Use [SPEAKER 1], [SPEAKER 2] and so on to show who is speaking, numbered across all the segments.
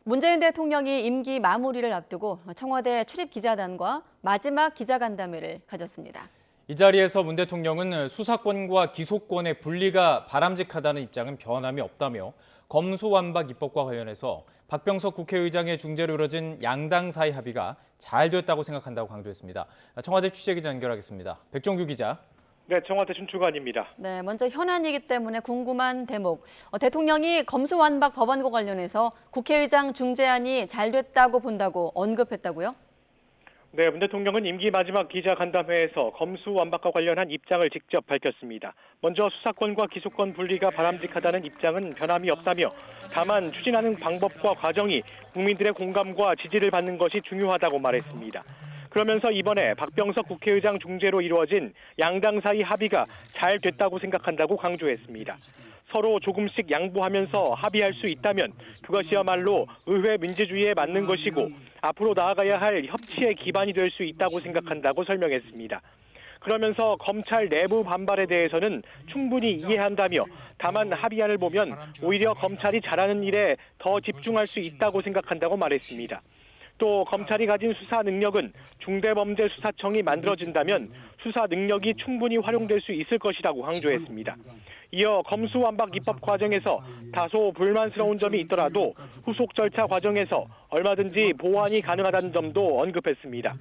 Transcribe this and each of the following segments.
[SPEAKER 1] 문재인 대통령이 임기 마무리를 앞두고 청와대 출입기자단과 마지막 기자간담회를 가졌습니다.
[SPEAKER 2] 이 자리에서 문 대통령은 수사권과 기소권의 분리가 바람직하다는 입장은 변함이 없다며 검수완박 입법과 관련해서 박병석 국회의장의 중재로 이뤄진 양당 사이 합의가 잘 됐다고 생각한다고 강조했습니다. 청와대 취재기자 연결하겠습니다. 백종규 기자.
[SPEAKER 3] 네, 청와대 춘추관입니다.
[SPEAKER 1] 네, 먼저 현안이기 때문에 궁금한 대목. 대통령이 검수완박 법안과 관련해서 국회의장 중재안이 잘 됐다고 본다고 언급했다고요?
[SPEAKER 3] 네, 문 대통령은 임기 마지막 기자간담회에서 검수완박과 관련한 입장을 직접 밝혔습니다. 먼저 수사권과 기소권 분리가 바람직하다는 입장은 변함이 없다며 다만 추진하는 방법과 과정이 국민들의 공감과 지지를 받는 것이 중요하다고 말했습니다. 그러면서 이번에 박병석 국회의장 중재로 이루어진 양당 사이 합의가 잘 됐다고 생각한다고 강조했습니다. 서로 조금씩 양보하면서 합의할 수 있다면 그것이야말로 의회 민주주의에 맞는 것이고 앞으로 나아가야 할 협치의 기반이 될 수 있다고 생각한다고 설명했습니다. 그러면서 검찰 내부 반발에 대해서는 충분히 이해한다며 다만 합의안을 보면 오히려 검찰이 잘하는 일에 더 집중할 수 있다고 생각한다고 말했습니다. 또 검찰이 가진 수사 능력은 중대범죄수사청이 만들어진다면 수사 능력이 충분히 활용될 수 있을 것이라고 강조했습니다. 이어 검수완박 입법 과정에서 다소 불만스러운 점이 있더라도 후속 절차 과정에서 얼마든지 보완이 가능하다는 점도 언급했습니다.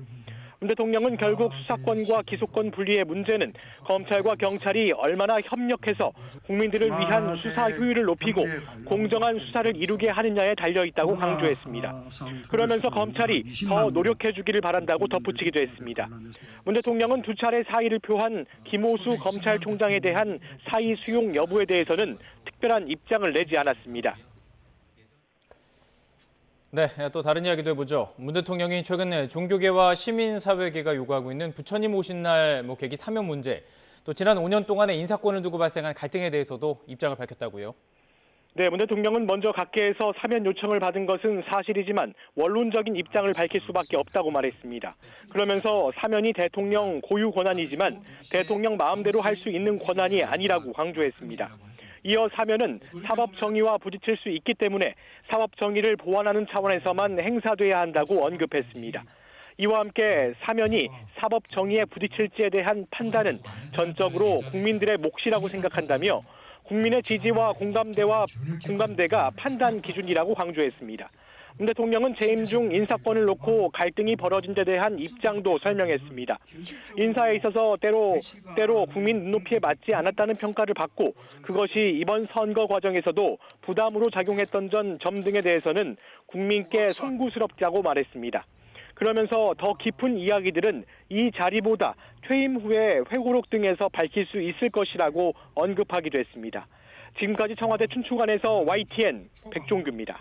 [SPEAKER 3] 문 대통령은 결국 수사권과 기소권 분리의 문제는 검찰과 경찰이 얼마나 협력해서 국민들을 위한 수사 효율을 높이고 공정한 수사를 이루게 하느냐에 달려있다고 강조했습니다. 그러면서 검찰이 더 노력해주기를 바란다고 덧붙이기도 했습니다. 문 대통령은 두 차례 사의를 표한 김호수 검찰총장에 대한 사의 수용 여부에 대해서는 특별한 입장을 내지 않았습니다.
[SPEAKER 2] 네, 또 다른 이야기도 해보죠. 문 대통령이 최근 종교계와 시민사회계가 요구하고 있는 부처님 오신 날 계기 사면 문제, 또 지난 5년 동안의 인사권을 두고 발생한 갈등에 대해서도 입장을 밝혔다고요.
[SPEAKER 3] 네, 문 대통령은 먼저 각계에서 사면 요청을 받은 것은 사실이지만 원론적인 입장을 밝힐 수밖에 없다고 말했습니다. 그러면서 사면이 대통령 고유 권한이지만 대통령 마음대로 할 수 있는 권한이 아니라고 강조했습니다. 이어 사면은 사법 정의와 부딪힐 수 있기 때문에 사법 정의를 보완하는 차원에서만 행사돼야 한다고 언급했습니다. 이와 함께 사면이 사법 정의에 부딪힐지에 대한 판단은 전적으로 국민들의 몫이라고 생각한다며 국민의 지지와 공감대가 판단 기준이라고 강조했습니다. 문 대통령은 재임 중 인사권을 놓고 갈등이 벌어진 데 대한 입장도 설명했습니다. 인사에 있어서 때로 국민 눈높이에 맞지 않았다는 평가를 받고 그것이 이번 선거 과정에서도 부담으로 작용했던 점 등에 대해서는 국민께 송구스럽다고 말했습니다. 그러면서 더 깊은 이야기들은 이 자리보다 퇴임 후에 회고록 등에서 밝힐 수 있을 것이라고 언급하기도 했습니다. 지금까지 청와대 춘추관에서 YTN 백종규입니다.